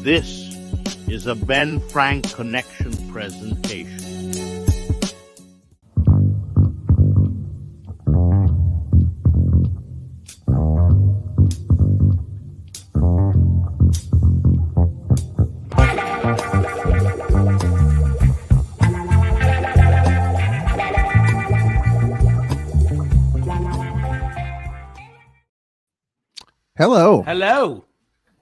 This is a Ben Frank Connection presentation. Hello.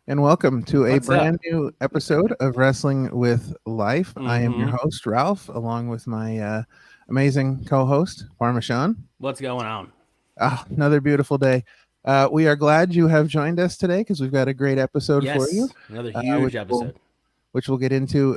And welcome to a brand new episode of Wrestling with Life. I am your host, Ralph, along with my amazing co-host, Parmesan. What's going on? Another beautiful day. We are glad you have joined us today because we've got a great episode for you. Another huge episode. Which we'll get into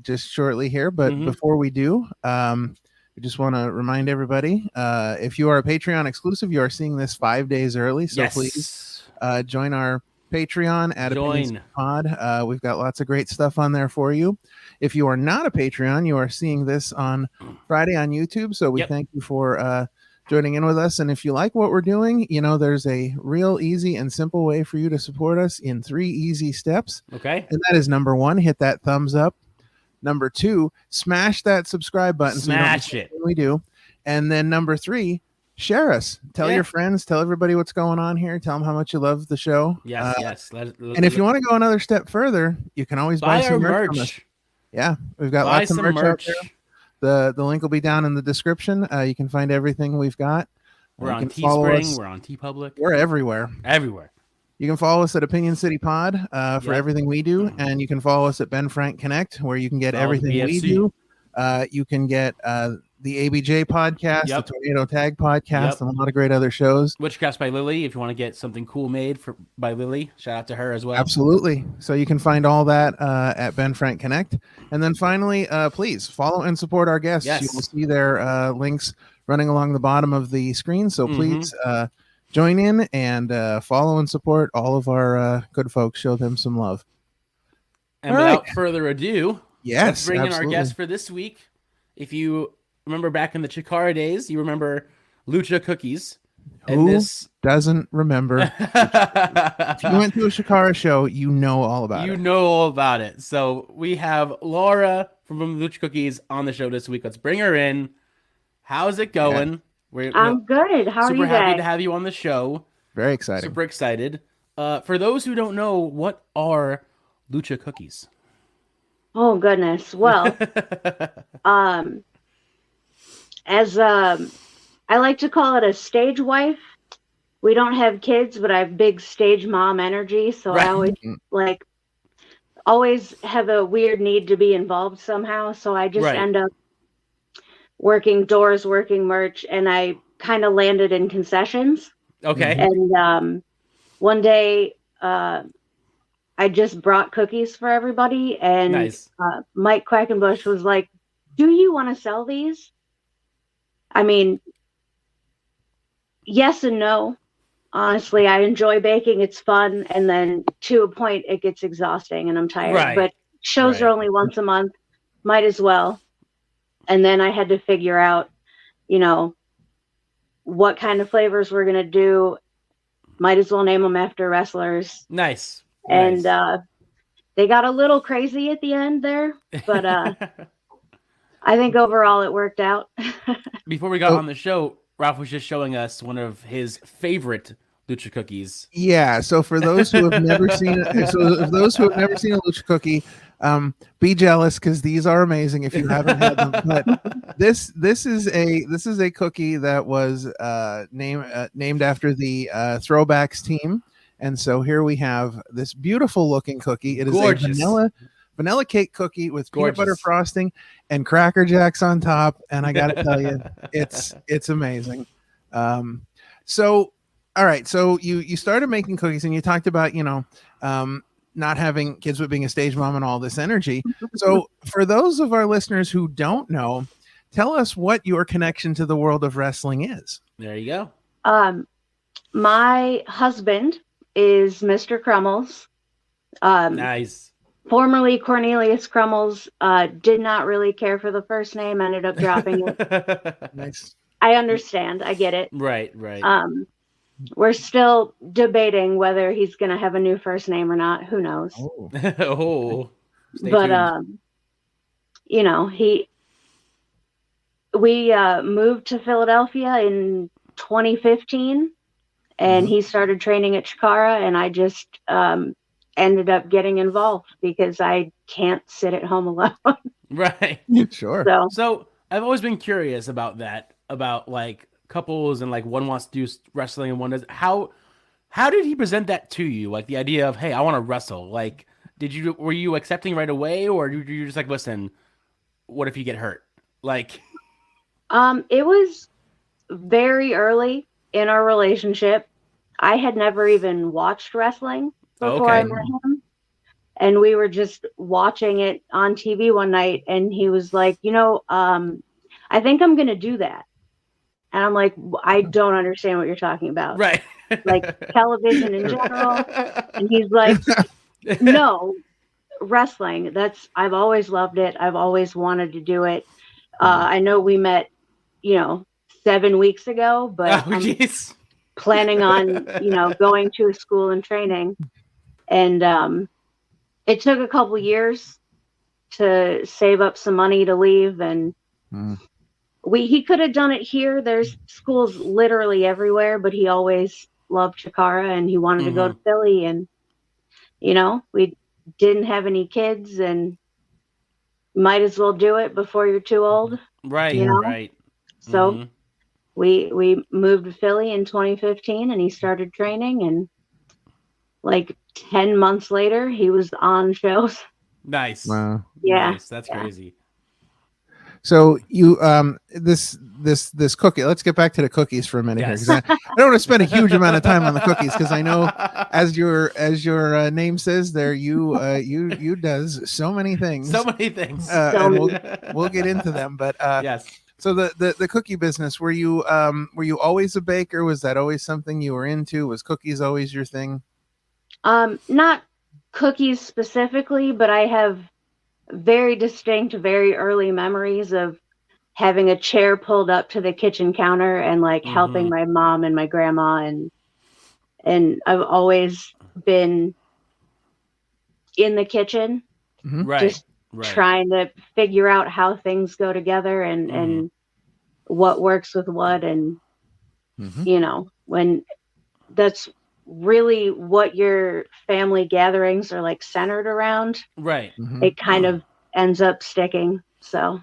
just shortly here. But before we do, we just want to remind everybody, if you are a Patreon exclusive, you are seeing this 5 days early. So please join our Patreon at Opinions Pod. We've got lots of great stuff on there for you. If you are not a Patreon, you are seeing this on Friday on YouTube. So we thank you for joining in with us. And if you like what we're doing, you know, there's a real easy and simple way for you to support us in 3 easy steps. Okay. And that is number 1, hit that thumbs up. Number 2, smash that subscribe button. Smash it. We do. And then number 3, share us. Tell your friends. Tell everybody what's going on here. Tell them how much you love the show. Yes. And if you want to go another step further, you can always buy some merch from us. Yeah, we've got lots of merch out there. The link will be down in the description. You can find everything we've got. We're on Teespring. We're on TeePublic. We're everywhere. You can follow us at Opinion City Pod for everything we do. And you can follow us at Ben Frank Connect, where you can get everything we do. You can get the ABJ podcast, the Tornado Tag podcast, and a lot of great other shows. Witchcraft by Lily, if you want to get something cool made by Lily, shout out to her as well. Absolutely. So you can find all that at Ben Frank Connect. And then finally, please follow and support our guests. You will see their links running along the bottom of the screen. So please join in and follow and support all of our good folks. Show them some love. And without further ado, let's bring in our guest for this week. If you remember back in the Chikara days, you remember Lucha cookies. Who doesn't remember? If you went to a Chikara show, you know all about it. You know all about it. So we have Laura from Lucha Cookies on the show this week. Let's bring her in. How's it going? I'm good. How are you guys? Super happy to have you on the show. Very exciting. Super excited. For those who don't know, what are Lucha Cookies? Oh, goodness. Well, as I like to call it a stage wife. We don't have kids, but I have big stage mom energy. So I always have a weird need to be involved somehow. So I just end up working doors, working merch, and I kind of landed in concessions. Okay. And one day I just brought cookies for everybody, and Mike Quackenbush was like, "Do you want to sell these?" I mean, yes and no. Honestly, I enjoy baking. It's fun. And then to a point, it gets exhausting and I'm tired. But shows are only once a month. Might as well. And then I had to figure out, you know, what kind of flavors we're going to do. Might as well name them after wrestlers. Nice. And they got a little crazy at the end there. But I think overall it worked out. Before we got on the show, Ralph was just showing us one of his favorite Lucha cookies. Yeah. So for those who have never seen a Lucha cookie, be jealous because these are amazing if you haven't had them. But this is a cookie that was named after the Throwbacks team. And so here we have this beautiful looking cookie. It is a vanilla cake cookie with peanut butter frosting and Cracker Jacks on top. And I got to tell you, it's amazing. So, all right. So you started making cookies and you talked about, not having kids, but being a stage mom and all this energy. So for those of our listeners who don't know, tell us what your connection to the world of wrestling is. There you go. My husband is Mr. Crummels. Nice. Formerly Cornelius Crummels, did not really care for the first name, ended up dropping it. Nice. I understand. I get it. Right. we're still debating whether he's going to have a new first name or not. Who knows? Oh, but tuned. You know, we moved to Philadelphia in 2015, and he started training at Chikara, and I just ended up getting involved because I can't sit at home alone. Right. Sure. So I've always been curious about that, about like couples and like one wants to do wrestling and one does. How did he present that to you? Like the idea of, hey, I want to wrestle. Like, were you accepting right away, or you just like, listen, what if you get hurt? Like, it was very early in our relationship. I had never even watched wrestling before I met him. And we were just watching it on TV one night, and he was like, I think I'm going to do that. And I'm like, I don't understand what you're talking about. Right. Like television in general. And he's like, no, wrestling. I've always loved it. I've always wanted to do it. I know we met, 7 weeks ago, but I'm planning on, going to a school and training. And it took a couple years to save up some money to leave, and he could have done it here. There's schools literally everywhere, but he always loved Chikara, and he wanted to go to Philly, and we didn't have any kids, and might as well do it before you're too old. Right. Right. So we moved to Philly in 2015, and he started training, and like 10 months later, he was on shows. Nice. Wow. Yeah. Nice. That's crazy. So you this cookie. Let's get back to the cookies for a minute here, because I don't want to spend a huge amount of time on the cookies, because I know as your name says there, you does so many things. So many things. And we'll get into them, but yes. So the cookie business, were you always a baker? Was that always something you were into? Was cookies always your thing? Not cookies specifically, but I have very distinct, very early memories of having a chair pulled up to the kitchen counter and like helping my mom and my grandma, and I've always been in the kitchen, just trying to figure out how things go together and what works with what, and when that's really what your family gatherings are like centered around, right? It kind of ends up sticking. So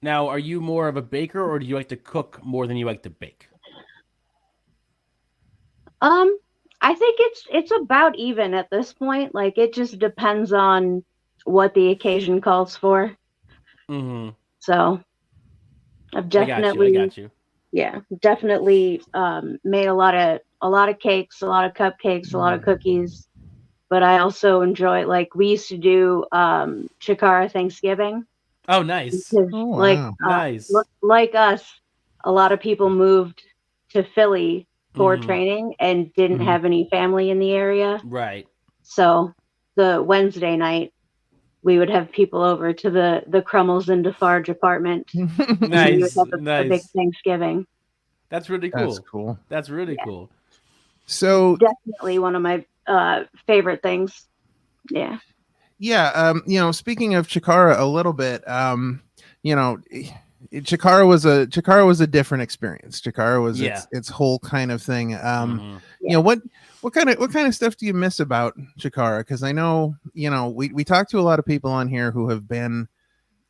now, are you more of a baker, or do you like to cook more than you like to bake? I think it's about even at this point. Like, it just depends on what the occasion calls for. So I've definitely I got you. Yeah, definitely made a lot of cakes, a lot of cupcakes, a lot of cookies. But I also enjoy, like, we used to do Chikara Thanksgiving. Oh, nice. Because, nice. Like us, a lot of people moved to Philly for training and didn't have any family in the area. Right. So the Wednesday night, we would have people over to the Crummels and Defarge apartment. Nice. A big Thanksgiving. That's really cool. That's cool. That's really cool. So definitely one of my favorite things. Yeah. Yeah. Speaking of Chikara a little bit, Chikara was a different experience. Chikara was its whole kind of thing. What kind of stuff do you miss about Chikara? Because I know, we talked to a lot of people on here who have been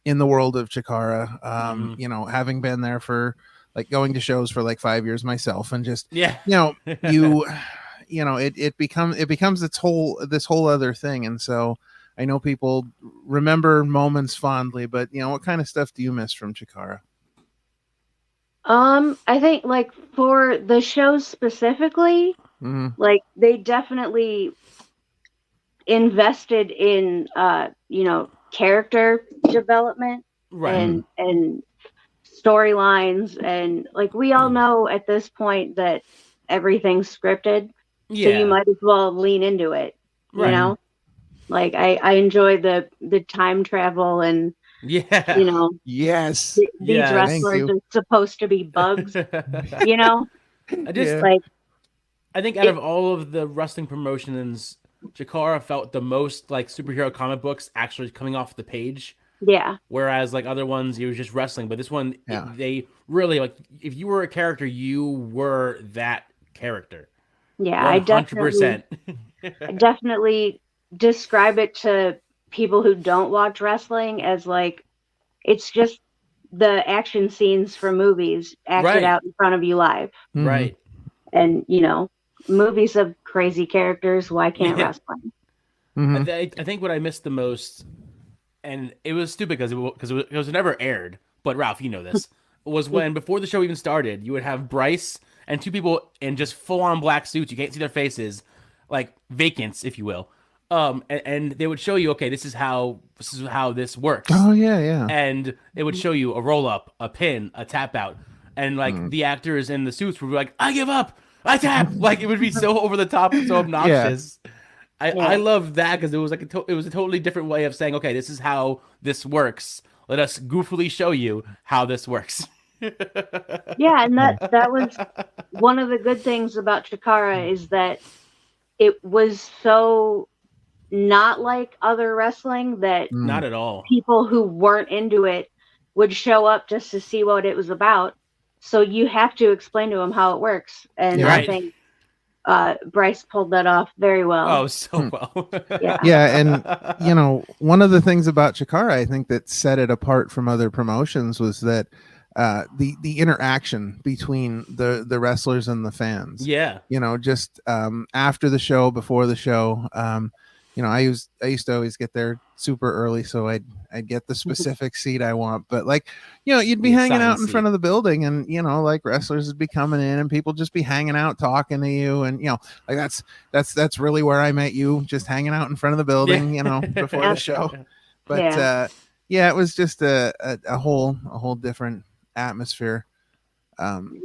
in the world of Chikara, having been there for like going to shows for like 5 years myself, and just, it becomes this whole other thing. And so I know people remember moments fondly, but what kind of stuff do you miss from Chikara? I think, like, for the shows specifically, like, they definitely invested in character development, and storylines, and like, we all know at this point that everything's scripted, so you might as well lean into it, like I enjoy the time travel, and these wrestlers are supposed to be bugs. I just like I think out of all of the wrestling promotions, Chikara felt the most like superhero comic books actually coming off the page. Yeah. Whereas like other ones, it was just wrestling. But this one, they really like if you were a character, you were that character. Yeah, 100%. I definitely describe it to people who don't watch wrestling as like it's just the action scenes from movies acted out in front of you live. Right. And movies of crazy characters. Why can't wrestling? I think what I missed the most, and it was stupid because it was never aired. But Ralph, you know this, was when before the show even started, you would have Bryce and two people in just full on black suits. You can't see their faces, like vacants, if you will. And they would show you, okay, this is how this works. Oh yeah. And it would show you a roll up, a pin, a tap out, and like the actors in the suits would be like, I give up. I tap. Like it would be so over the top, so obnoxious. I love that because it was like it was a totally different way of saying, okay, this is how this works. Let us goofily show you how this works. Yeah, and that was one of the good things about Chikara is that it was so not like other wrestling that not at all. People who weren't into it would show up just to see what it was about. So you have to explain to them how it works. And I think Bryce pulled that off very well. Oh, so well. Yeah. And, one of the things about Chikara, I think that set it apart from other promotions was that the interaction between the wrestlers and the fans. Yeah. Just after the show, before the show, I used to always get there super early, so I'd get the specific seat I want. But you'd be hanging out in front of the building, and like wrestlers would be coming in, and people just be hanging out, talking to you, and like that's really where I met you, just hanging out in front of the building, before the show. But it was just a whole different atmosphere.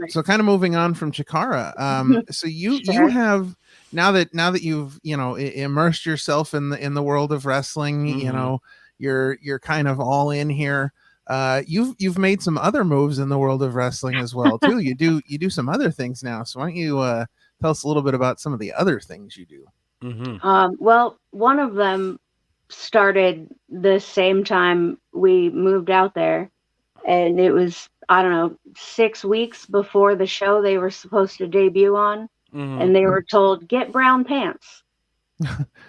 So kind of moving on from Chikara, so you have. Now that you've immersed yourself in the world of wrestling, you're kind of all in here. You've made some other moves in the world of wrestling as well too. You do some other things now. So why don't you tell us a little bit about some of the other things you do? Well, one of them started the same time we moved out there, and it was 6 weeks before the show they were supposed to debut on. And they were told, get brown pants.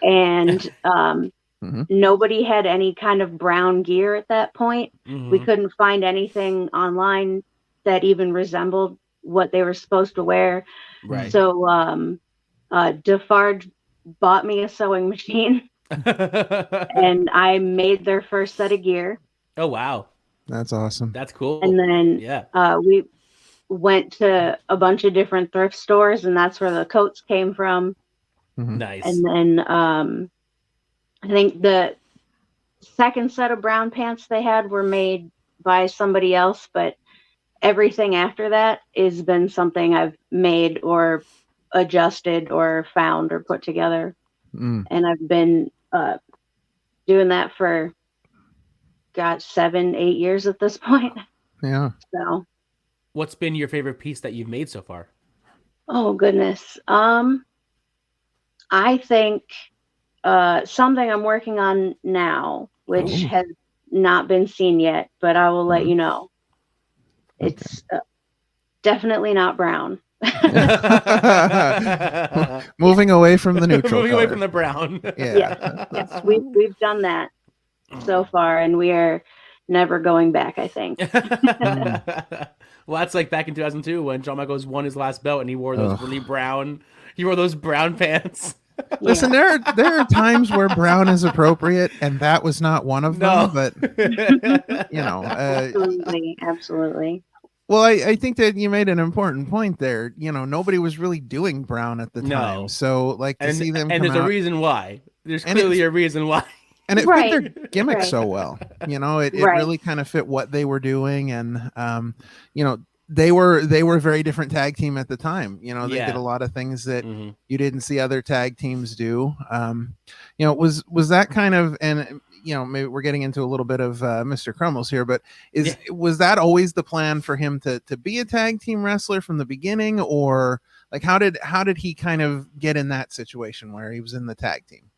And nobody had any kind of brown gear at that point. We couldn't find anything online that even resembled what they were supposed to wear. Right. So Defarge bought me a sewing machine. And I made their first set of gear. Oh, wow. That's awesome. That's cool. And then we went to a bunch of different thrift stores, and that's where the coats came from. Nice. And then I think the second set of brown pants they had were made by somebody else, but everything after that has been something I've made or adjusted or found or put together. And I've been doing that for 7-8 years at this point. Yeah. So what's been your favorite piece that you've made so far? Oh, goodness. I think something I'm working on now, which has not been seen yet, but I will let you know. It's definitely not brown. Moving away from the neutral. Moving away from the brown. Yes, we've done that so far, and we are never going back, I think. Well, that's like back in 2002 when Shawn Michaels won his last belt and he wore those really brown. He wore those brown pants. Listen, there are times where brown is appropriate, and that was not one of them. But absolutely. Well, I think that you made an important point there. Nobody was really doing brown at the time, so to see them, and there's a reason why. There's clearly a reason why. And it fit their gimmick so well. It really kind of fit what they were doing. And, they were a very different tag team at the time. They did a lot of things that you didn't see other tag teams do. Was that kind of, and, maybe we're getting into a little bit of Mr. Crummels here, but was that always the plan for him to be a tag team wrestler from the beginning? Or Like how did he kind of get in that situation where he was in the tag team?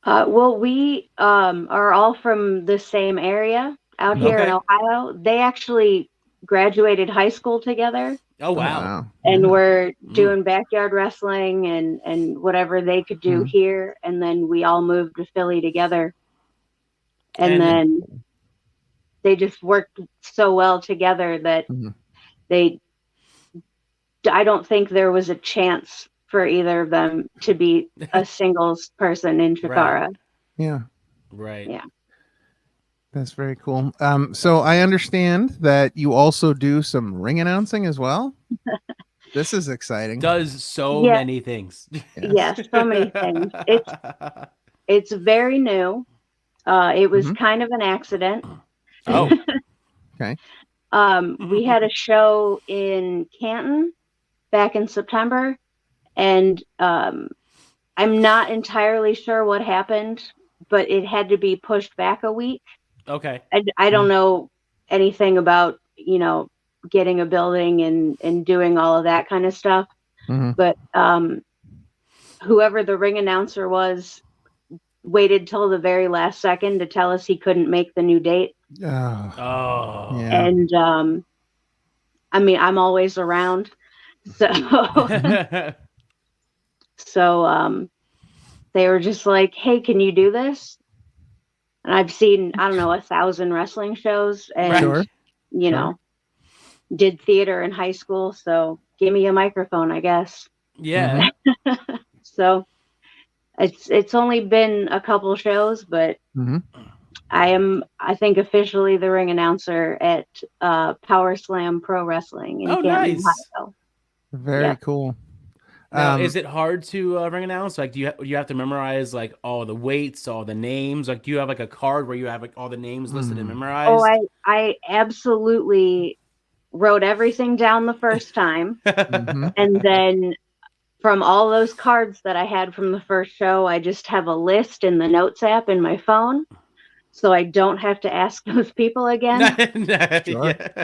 Well, we are all from the same area out here in Ohio. They actually graduated high school together. Oh wow! And we're doing backyard wrestling and whatever they could do here, and then we all moved to Philly together, and then they just worked so well together that I don't think there was a chance for either of them to be a singles person in Chikara. Right. Yeah. Right. Yeah. That's very cool. So I understand that you also do some ring announcing as well. This is exciting. Does so many things. Yes, so many things. It's very new. It was kind of an accident. Oh. Okay. We had a show in Canton back in September, and I'm not entirely sure what happened, but it had to be pushed back a week. Okay. I don't know anything about, getting a building and doing all of that kind of stuff. But whoever the ring announcer was waited till the very last second to tell us he couldn't make the new date. Oh. Yeah. And I'm always around. So they were just like, hey, can you do this? And I've seen, 1,000 wrestling shows and, did theater in high school. So give me a microphone, I guess. Yeah. So it's only been a couple shows, but I am, I think, officially the ring announcer at Power Slam Pro Wrestling in Canton, Ohio. Very cool. Now, is it hard to ring announce? Like, do you have to memorize like all the weights, all the names? Like, do you have like a card where you have like all the names listed and memorized? Oh, I absolutely wrote everything down the first time, and then from all those cards that I had from the first show, I just have a list in the notes app in my phone, so I don't have to ask those people again.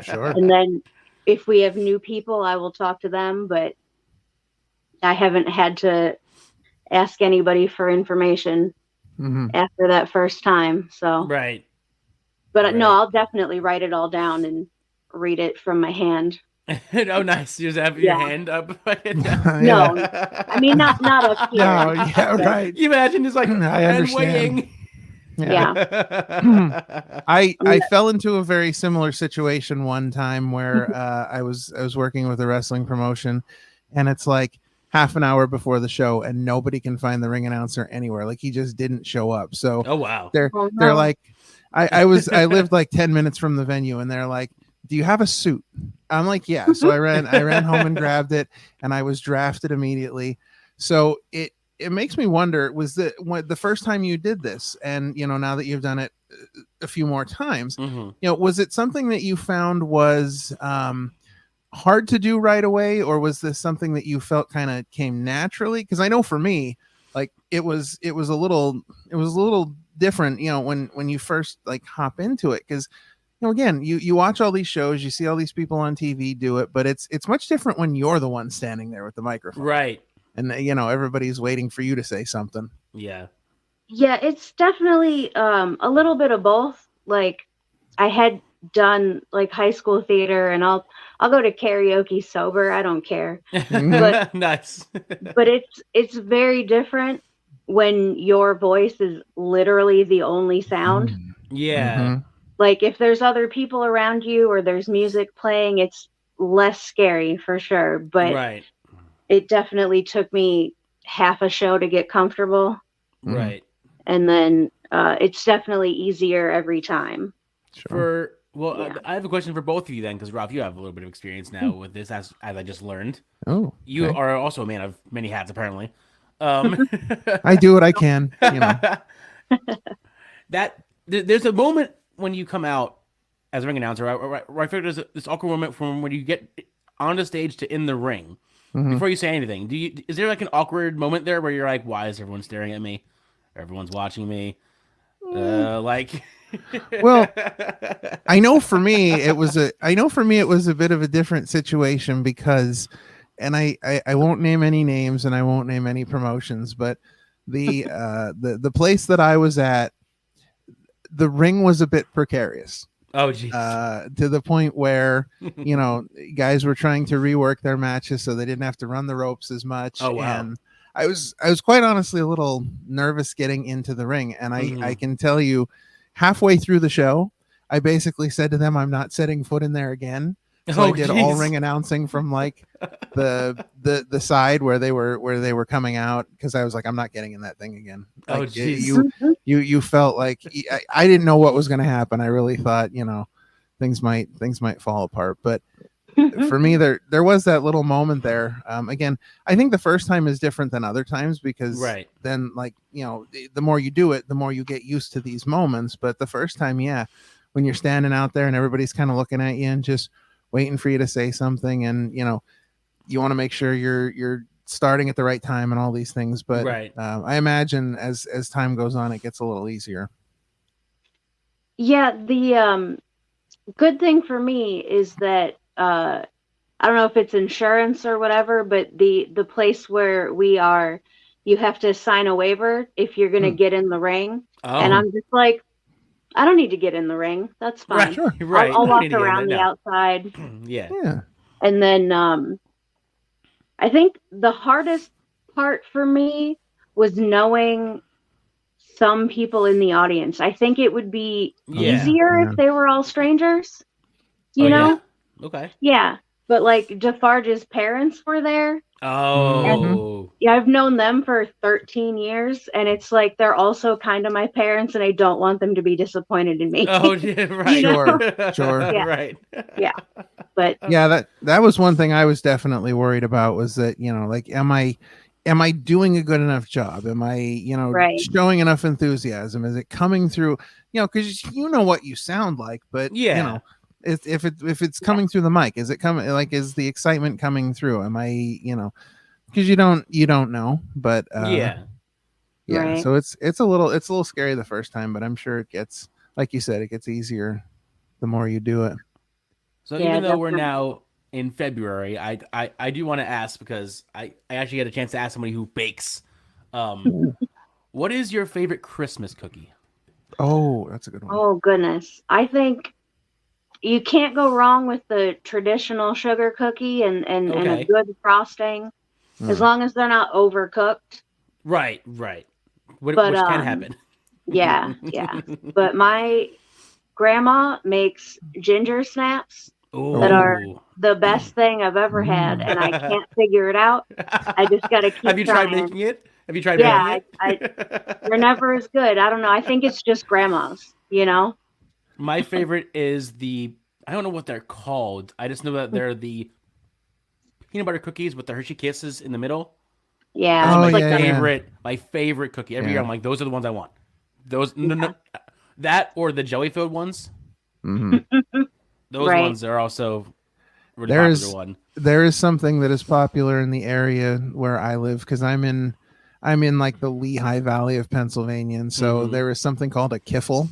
Sure. And then if we have new people, I will talk to them, but I haven't had to ask anybody for information after that first time. So but no, I'll definitely write it all down and read it from my hand. Oh, nice! You just have your hand up. No, I mean not up here. No, yeah, right. You imagine just like I understand. weighing. Yeah. I fell into a very similar situation one time where I was working with a wrestling promotion, and it's like half an hour before the show and nobody can find the ring announcer anywhere. Like he just didn't show up. So they're like, I lived like 10 minutes from the venue, and they're like, do you have a suit? I'm like, yeah. So I ran home and grabbed it, and I was drafted immediately. So it makes me wonder, was the first time you did this, and now that you've done it a few more times, was it something that you found was hard to do right away, or was this something that you felt kind of came naturally? Because I know for me, like it was a little different, when you first like hop into it, because again, you watch all these shows, you see all these people on TV do it, but it's much different when you're the one standing there with the microphone, right? And everybody's waiting for you to say something. Yeah, it's definitely a little bit of both. Like I had done like high school theater, and I'll go to karaoke sober. I don't care. But, nice. But it's very different when your voice is literally the only sound. Yeah. Like if there's other people around you or there's music playing, it's less scary for sure. But it definitely took me half a show to get comfortable. Right. And then it's definitely easier every time. Sure. I have a question for both of you then, because Ralph, you have a little bit of experience now with this, as I just learned. Oh, you are also a man of many hats, apparently. I do what I can. That there's a moment when you come out as a ring announcer, right? I figure there's this awkward moment from when you get on the stage to in the ring before you say anything. Is there like an awkward moment there where you're like, why is everyone staring at me? Everyone's watching me. Well, I know for me it was a bit of a different situation, because and I won't name any names and I won't name any promotions, but the place that I was at, the ring was a bit precarious. Oh, geez. To the point where, guys were trying to rework their matches so they didn't have to run the ropes as much. Oh, wow. And I was quite honestly a little nervous getting into the ring. And I can tell you, halfway through the show, I basically said to them, I'm not setting foot in there again. So I did all ring announcing from like the side where they were coming out, because I was like, I'm not getting in that thing again. Like, you felt like I didn't know what was going to happen. I really thought, things might fall apart. But for me, there was that little moment there. Again, I think the first time is different than other times, because then, like, the more you do it, the more you get used to these moments. But the first time, when you're standing out there and everybody's kind of looking at you and just waiting for you to say something, and you want to make sure you're starting at the right time and all these things. But I imagine as time goes on, it gets a little easier. Yeah, the good thing for me is that I don't know if it's insurance or whatever, but the place where we are, you have to sign a waiver if you're going to get in the ring. And I'm just like, I don't need to get in the ring. That's fine. Sure. I'll walk around the outside. Yeah. And then I think the hardest part for me was knowing some people in the audience. I think it would be easier if they were all strangers. You know? Yeah? Okay. Yeah. But like Defarge's parents were there. Oh. Yeah, I've known them for 13 years, and it's like they're also kind of my parents, and I don't want them to be disappointed in me. Oh, yeah, right. Sure. Yeah. Right. Yeah. But yeah, that was one thing I was definitely worried about, was that, like, am I doing a good enough job? Am I, showing enough enthusiasm? Is it coming through? Because what you sound like, but if it's coming through the mic, is it coming, like, is the excitement coming through? Am I, because you don't know, but Right. So it's a little scary the first time, but I'm sure it gets, like you said, it gets easier the more you do it. So even though we're now in February, I do want to ask, because I actually had a chance to ask somebody who bakes. What is your favorite Christmas cookie? Oh, that's a good one. Oh goodness, I think you can't go wrong with the traditional sugar cookie and a good frosting, as long as they're not overcooked. Right. Which can happen. Yeah. But my grandma makes ginger snaps that are the best thing I've ever had, and I can't figure it out. I just got to keep Have you trying. tried making it? Have you tried making it? They're never as good. I don't know. I think it's just grandma's, My favorite is I don't know what they're called. I just know that they're the peanut butter cookies with the Hershey Kisses in the middle. Yeah. My favorite cookie. Every year I'm like, those are the ones I want. Those, that or the jelly filled ones. Mm-hmm. Those ones are also really popular one. There is something that is popular in the area where I live, because I'm in like the Lehigh Valley of Pennsylvania, and so there is something called a kiffle,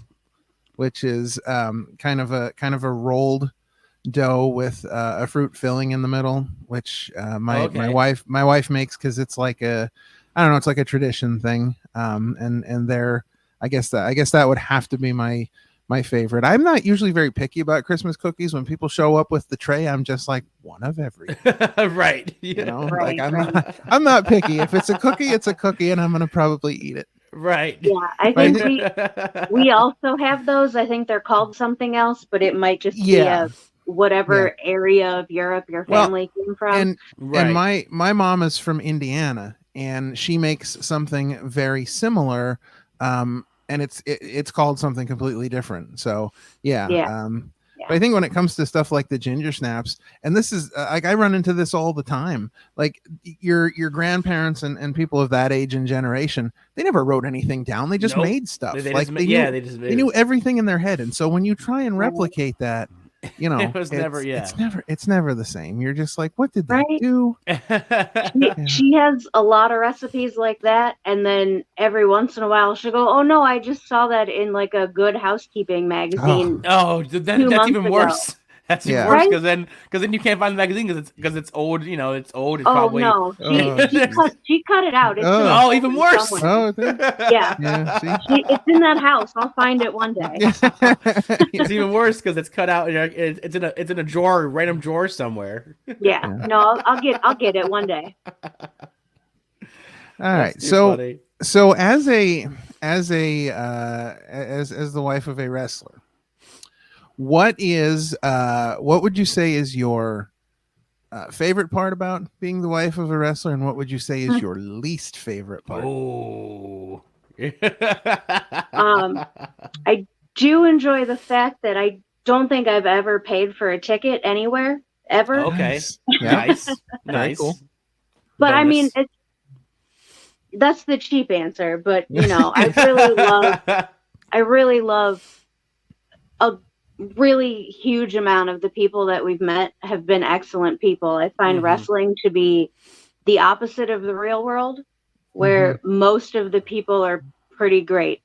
which is kind of a rolled dough with a fruit filling in the middle, which my wife makes, because it's like it's like a tradition thing. And there, I guess that would have to be my favorite. I'm not usually very picky about Christmas cookies. When people show up with the tray, I'm just like, one of every. Right. Like I'm not picky. If it's a cookie, it's a cookie, and I'm gonna probably eat it. Right. Yeah, I think we also have those. I think they're called something else, but it might just be whatever area of Europe your family came from. And my mom is from Indiana, and she makes something very similar. And it's called something completely different. So but I think when it comes to stuff like the ginger snaps, and this is like, I run into this all the time, like your grandparents and people of that age and generation, they never wrote anything down. They just made stuff. They knew everything in their head. And so when you try and replicate that, it's never the same. You're just like, what did they do? She has a lot of recipes like that, and then every once in a while she'll go, oh no, I just saw that in like a Good Housekeeping magazine. That's even worse. That's even worse because then you can't find the magazine because it's old. You know, it's old. It's probably. No, she cut it out. It's even worse. Yeah. It's in that house. I'll find it one day. It's even worse because it's cut out. It's in a drawer, random drawer somewhere. Yeah. No, I'll get it one day. All right. So as the wife of a wrestler, what would you say is your favorite part about being the wife of a wrestler, and what would you say is your least favorite part? Oh. I do enjoy the fact that I don't think I've ever paid for a ticket anywhere ever. Okay. Nice. Cool. But Bonus. I mean, that's the cheap answer. But I really love a really huge amount of the people that we've met have been excellent people. I find wrestling to be the opposite of the real world, where most of the people are pretty great.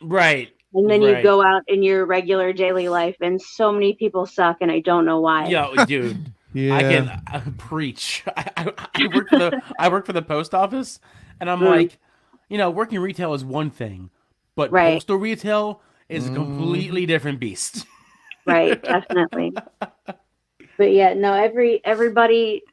Right. And then you go out in your regular daily life and so many people suck and I don't know why. Yo, dude. Yeah. I can preach. I work for the post office, and I'm like, working retail is one thing, but postal retail is a completely different beast. Right, definitely. But yeah, no, everybody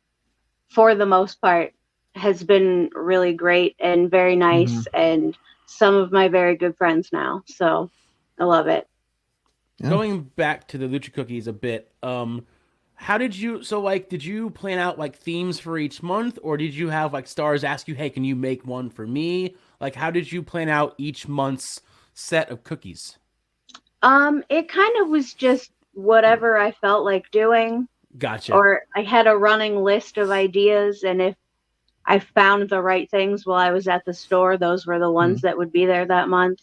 for the most part has been really great and very nice, and some of my very good friends now. So I love it. Yeah. Going back to the Lucha Cookies a bit, how did you plan out like themes for each month, or did you have like stars ask you, hey, can you make one for me? Like, how did you plan out each month's set of cookies? It kind of was just whatever I felt like doing. Gotcha. Or I had a running list of ideas, and if I found the right things while I was at the store, those were the ones that would be there that month.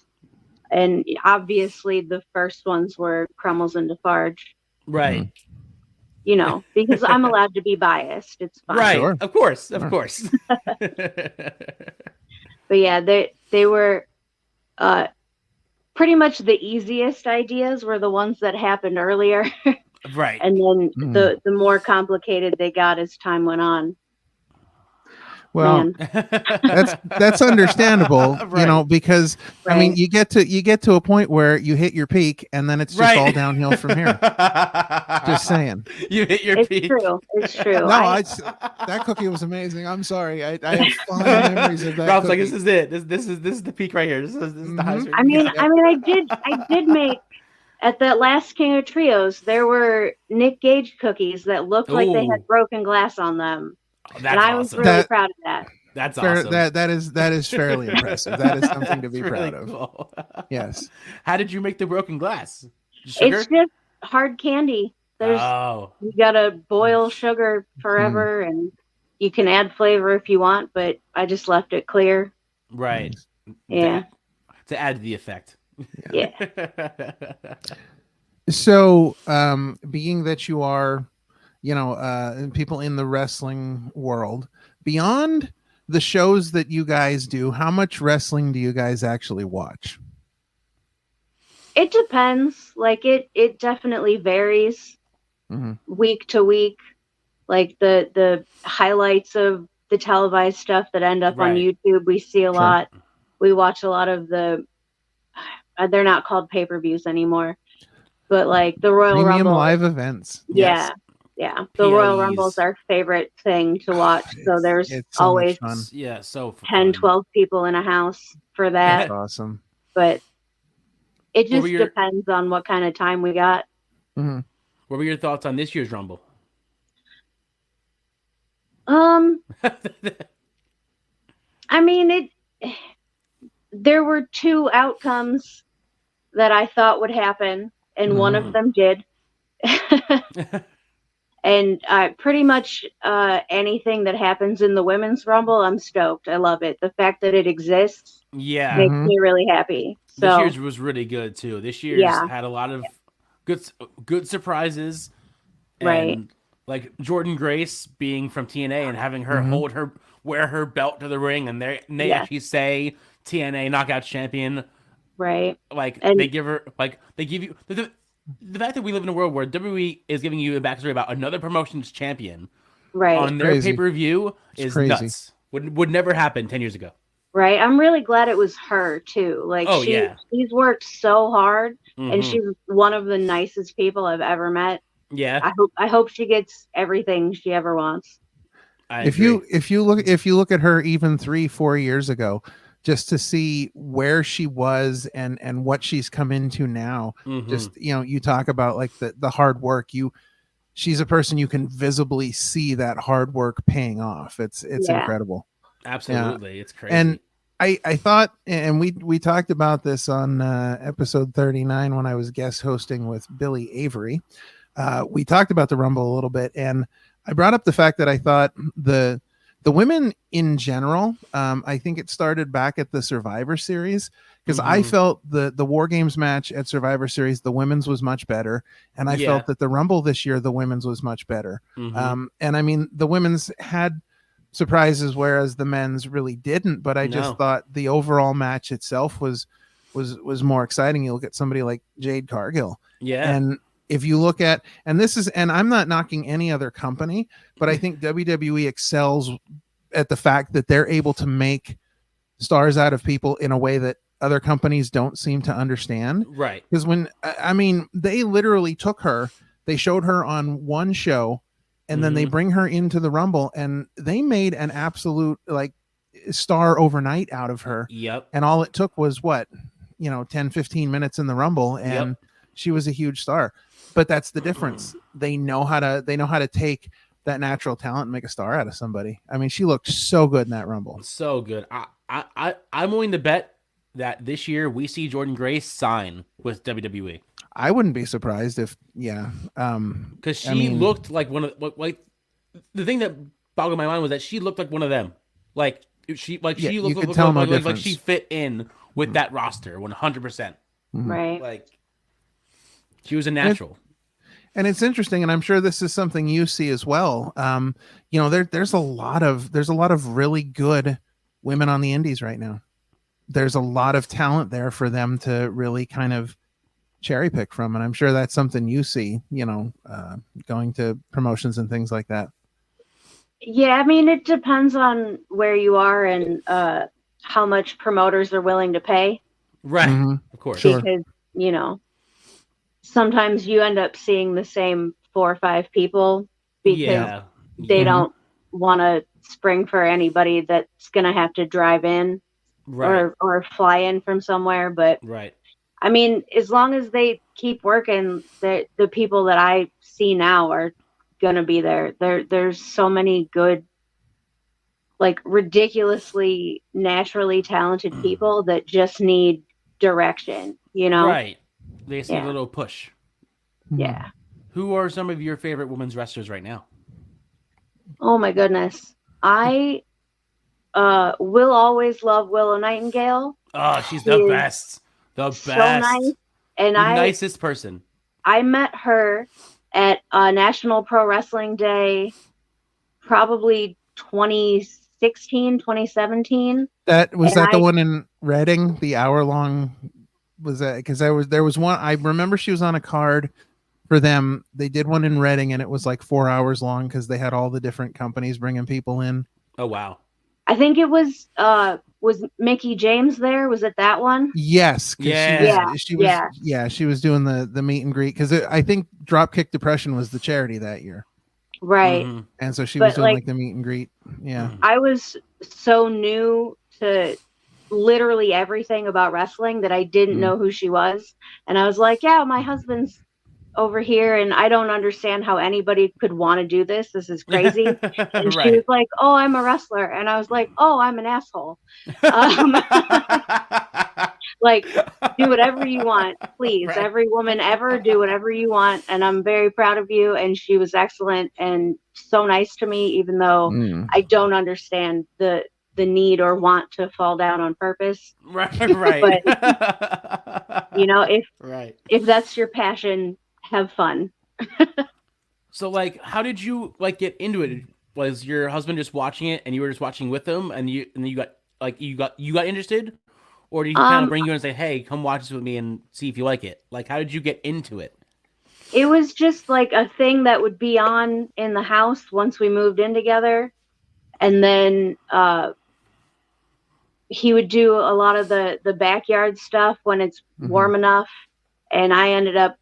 And obviously the first ones were Crumbles and Defarge. Right. Because I'm allowed to be biased. It's fine. Right. Sure. Of course. But yeah, they were pretty much the easiest ideas were the ones that happened earlier. Right. And then the more complicated they got as time went on. Well, that's understandable, because I mean, you get to a point where you hit your peak, and then it's just all downhill from here. Just saying, you hit your peak. It's true. No, that cookie was amazing. I'm sorry, I have fond memories of that. Ralph's cookie. like, this is it. This is the peak right here. This is the highest. I mean, I did make. At that last King of Trios, there were Nick Gage cookies that looked like they had broken glass on them. That's and I was really proud of that. That's awesome. That is fairly impressive. That is something to be really proud cool. of. Yes. How did you make the broken glass? Sugar? It's just hard candy. You gotta boil sugar forever, and you can add flavor if you want, but I just left it clear. Right. Yeah. To add to the effect. Yeah. So, being that you are, people in the wrestling world, beyond the shows that you guys do, how much wrestling do you guys actually watch? It depends. Like it definitely varies week to week. Like the highlights of the televised stuff that end up on YouTube, we see a lot. We watch a lot of they're not called pay-per-views anymore, but like the Royal Premium Rumble live events. Yeah. Yes. Yeah. The Royal Rumble is our favorite thing to watch. So there's so always fun. 10, 12 people in a house for that. That's awesome. But it just depends on what kind of time we got. Mm-hmm. What were your thoughts on this year's Rumble? I mean, there were two outcomes that I thought would happen, and one of them did. And pretty much anything that happens in the Women's Rumble, I'm stoked. I love it. The fact that it exists makes me really happy. So, this year's was really good, too. This year's had a lot of good surprises. And, like Jordan Grace being from TNA and having her wear her belt to the ring, and they actually say TNA Knockout Champion. Right. Like, and they give her, like, they give you... the fact that we live in a world where WWE is giving you a backstory about another promotion's champion Right. on their pay-per-view is crazy. Nuts. Would never happen 10 years ago. Right. I'm really glad it was her too. Like she's worked so hard, and she's one of the nicest people I've ever met. Yeah. I hope she gets everything she ever wants. If you look at her even 3-4 years ago, just to see where she was and what she's come into now, just you talk about like the hard work. She's a person you can visibly see that hard work paying off. It's incredible. Absolutely, it's crazy. And I thought, and we talked about this on episode 39 when I was guest hosting with Billy Avery. We talked about the Rumble a little bit, and I brought up the fact that I thought the women in general, I think it started back at the Survivor Series, because I felt the War Games match at Survivor Series, the women's was much better, and I felt that the Rumble this year, the women's was much better. And I mean, the women's had surprises, whereas the men's really didn't. But I just thought the overall match itself was more exciting. You look at somebody like Jade Cargill, and if you look at, and I'm not knocking any other company, but I think WWE excels at the fact that they're able to make stars out of people in a way that other companies don't seem to understand. Right. Because they literally took her, they showed her on one show, and then they bring her into the Rumble, and they made an absolute like star overnight out of her. Yep. And all it took was 10, 15 minutes in the Rumble, and she was a huge star. But that's the difference. They know how to take that natural talent and make a star out of somebody. I mean, she looked so good in that Rumble. So good. I'm willing to bet that this year we see Jordynne Grace sign with WWE. I wouldn't be surprised if, because she looked like one of the thing that boggled my mind was that she looked like one of them. Like she looked like she fit in with that roster 100%. Right. Like she was a natural. And it's interesting, and I'm sure this is something you see as well. There's a lot of really good women on the indies right now. There's a lot of talent there for them to really kind of cherry pick from, and I'm sure that's something you see, going to promotions and things like that. Yeah, I mean, it depends on where you are and how much promoters are willing to pay. Right, of course. Because, sometimes you end up seeing the same 4 or 5 people because they don't want to spring for anybody that's going to have to drive in or fly in from somewhere. But I mean, as long as they keep working, the people that I see now are going to be there. There's so many good, like ridiculously naturally talented people that just need direction, Right. They just need a little push. Yeah. Who are some of your favorite women's wrestlers right now? Oh my goodness. I will always love Willow Nightingale. Oh, she's the best. The best. So nice. And the nicest person. I met her at National Pro Wrestling Day, probably 2016, 2017. Was that the one in Reading, the hour-long? Was that because there was one? I remember she was on a card for them. They did one in Reading, and it was like 4 hours long because they had all the different companies bringing people in. Oh wow! I think it was Mickey James there? Was it that one? Yes. She was doing the meet and greet because I think Dropkick Depression was the charity that year. Right. And so she was doing like the meet and greet. Yeah. I was so new to literally everything about wrestling that I didn't know who she was. And I was like, yeah, my husband's over here and I don't understand how anybody could want to do this. This is crazy. And she was like, oh, I'm a wrestler. And I was like, oh, I'm an asshole. Like, do whatever you want, please. Right. Every woman ever, do whatever you want. And I'm very proud of you. And she was excellent and so nice to me, even though I don't understand the need or want to fall down on purpose. Right. But, if that's your passion, have fun. So, like, how did you get into it? Was your husband just watching it, and you were just watching with him, and you got interested, or did he kind of bring you in and say, "Hey, come watch this with me and see if you like it"? Like, how did you get into it? it was just like a thing that would be on in the house once we moved in together. And then he would do a lot of the backyard stuff when it's warm enough. And I ended up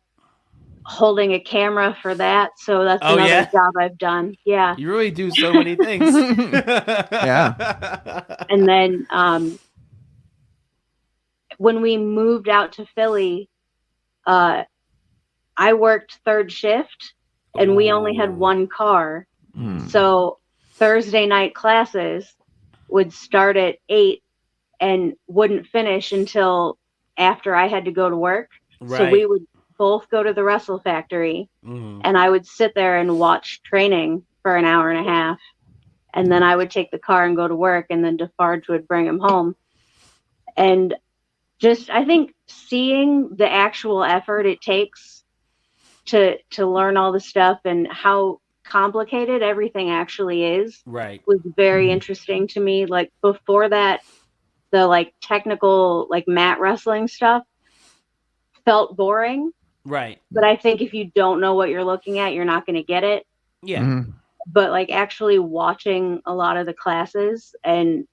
holding a camera for that. So that's another job I've done. Yeah. You really do so many things. Yeah. And then when we moved out to Philly, I worked third shift and we only had one car. So Thursday night classes would start at 8 and wouldn't finish until after I had to go to work. Right. So we would both go to the Wrestle Factory and I would sit there and watch training for an hour and a half. And then I would take the car and go to work, and then Defarge would bring him home. And just, I think seeing the actual effort it takes to learn all the stuff and how complicated everything actually is was very interesting to me. Like before that, the like technical like mat wrestling stuff felt boring. Right. But I think if you don't know what you're looking at, you're not going to get it. Yeah. But like actually watching a lot of the classes and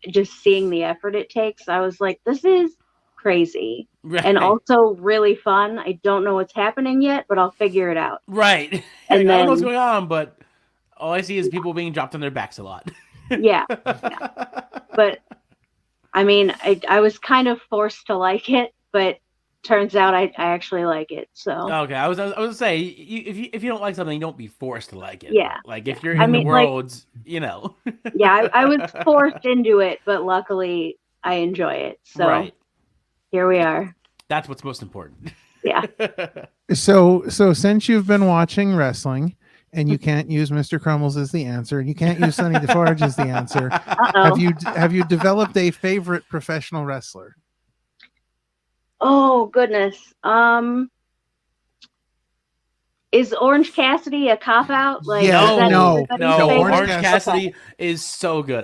just seeing the effort it takes, I was like, this is crazy. Right. And also really fun. I don't know what's happening yet, but I'll figure it out. Right. And I don't know what's going on, but all I see is people being dropped on their backs a lot. Yeah. But I mean, I was kind of forced to like it, but turns out I actually like it. So okay, I was gonna say if you don't like something, you don't be forced to like it. Yeah, like if you're in the worlds, like, you know. Yeah, I was forced into it, but luckily I enjoy it. So here we are. That's what's most important. Yeah. So since you've been watching wrestling, and you can't use Mr. Crumbles as the answer, and you can't use Sonny Defarge as the answer, have you developed a favorite professional wrestler? Oh goodness. Is Orange Cassidy a cop out? Like no. Orange Cassidy is so good.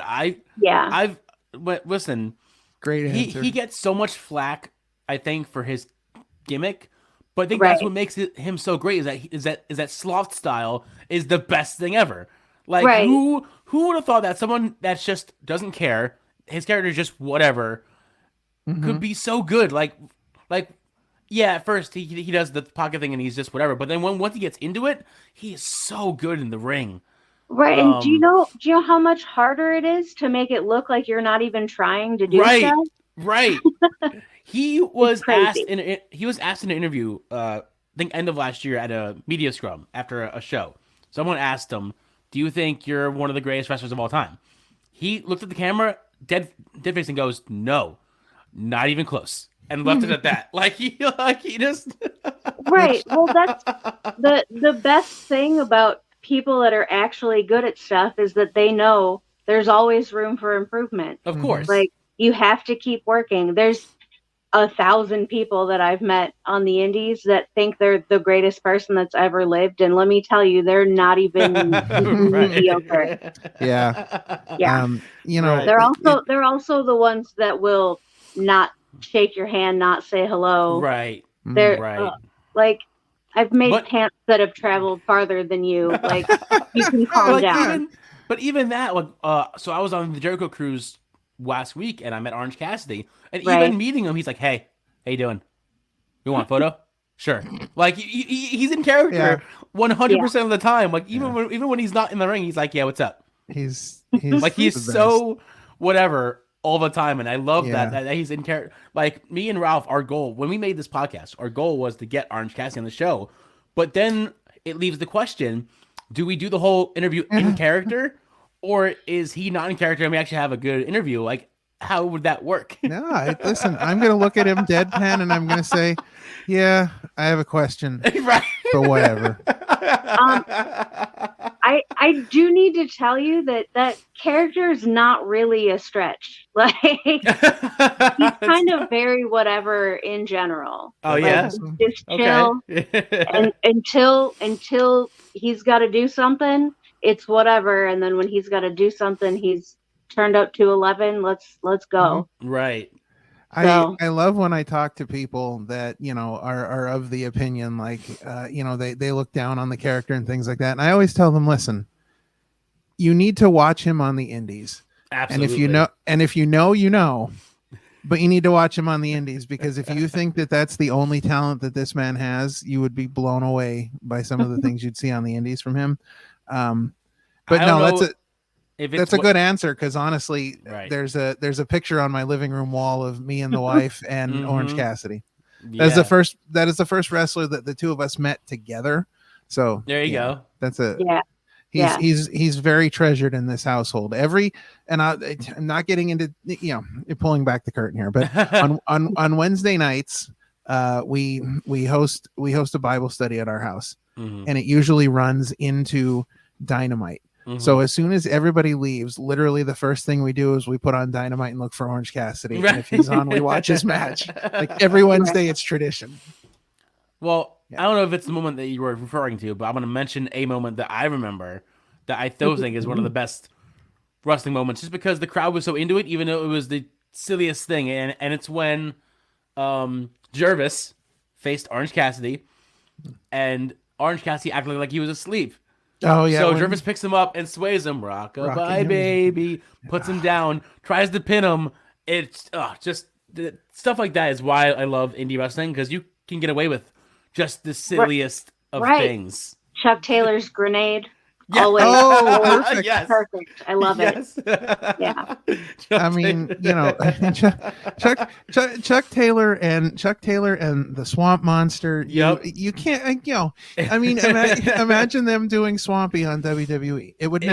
Listen, great answer. He gets so much flack, I think, for his gimmick, but I think that's what makes him so great is that sloth style is the best thing ever. Like who would have thought that someone that just doesn't care, his character is just whatever, could be so good. Like yeah, at first he does the pocket thing and he's just whatever, but then once he gets into it, he is so good in the ring. Right, and do you know how much harder it is to make it look like you're not even trying to do stuff? Right. He was asked in an interview, I think end of last year at a media scrum after a show. Someone asked him, "Do you think you're one of the greatest wrestlers of all time?" He looked at the camera, dead face, and goes, "No, not even close." And left it at that. Like he just right. Well, that's the best thing about people that are actually good at stuff is that they know there's always room for improvement. Of course. Like you have to keep working. There's 1,000 people that I've met on the indies that think they're the greatest person that's ever lived, and let me tell you, they're not even mediocre. Yeah. You know, they're also the ones that will not shake your hand, not say hello. Right. They're like, I've made pants that have traveled farther than you. Like, you can calm down. Even that, so I was on the Jericho Cruise last week, and I met Orange Cassidy, and even meeting him, he's like, "Hey, how you doing? You want a photo?" Sure. Like he's in character 100% of the time. Like even when he's not in the ring, he's like, "Yeah, what's up?" He's like he's so whatever all the time, and I love that he's in character. Like me and Ralph, our goal when we made this podcast, our goal was to get Orange Cassidy on the show, but then it leaves the question: do we do the whole interview in character, or is he not in character and we actually have a good interview? Like, how would that work? No, listen, I'm going to look at him deadpan and I'm going to say, yeah, I have a question. Right. But whatever. I do need to tell you that character is not really a stretch. Like he's kind of very whatever in general. Oh yeah, just chill. And until he's got to do something, it's whatever. And then when he's got to do something, he's turned up to 11. Let's go. Right. I love when I talk to people that, are of the opinion, like, they look down on the character and things like that. And I always tell them, listen, you need to watch him on the indies. Absolutely. And if you know, but you need to watch him on the indies, because if you think that that's the only talent that this man has, you would be blown away by some of the things you'd see on the indies from him. But no, that's a good answer, because honestly, there's a picture on my living room wall of me and the wife and Orange Cassidy. That is the first wrestler that the two of us met together. So there you go. That's he's very treasured in this household. I'm not getting into pulling back the curtain here, but on Wednesday nights, we host a Bible study at our house, and it usually runs into Dynamite. So as soon as everybody leaves, literally the first thing we do is we put on Dynamite and look for Orange Cassidy. And if he's on, we watch his match. Like every Wednesday, it's tradition. Well, I don't know if it's the moment that you were referring to, but I'm going to mention a moment that I remember that I still think is one of the best wrestling moments, just because the crowd was so into it, even though it was the silliest thing. And it's when Jervis faced Orange Cassidy, and Orange Cassidy acted like he was asleep. Oh yeah. So Jervis picks him up and sways him. Rockabye baby. Puts him down. Tries to pin him. It's just stuff like that is why I love indie wrestling, because you can get away with just the silliest of things. Chuck Taylor's grenade. Yeah. Always. Oh, perfect. Yes. Perfect. I love it. Yeah. I mean, Chuck Taylor and the Swamp Monster. Yep. You can't. I mean, imagine them doing Swampy on WWE. It would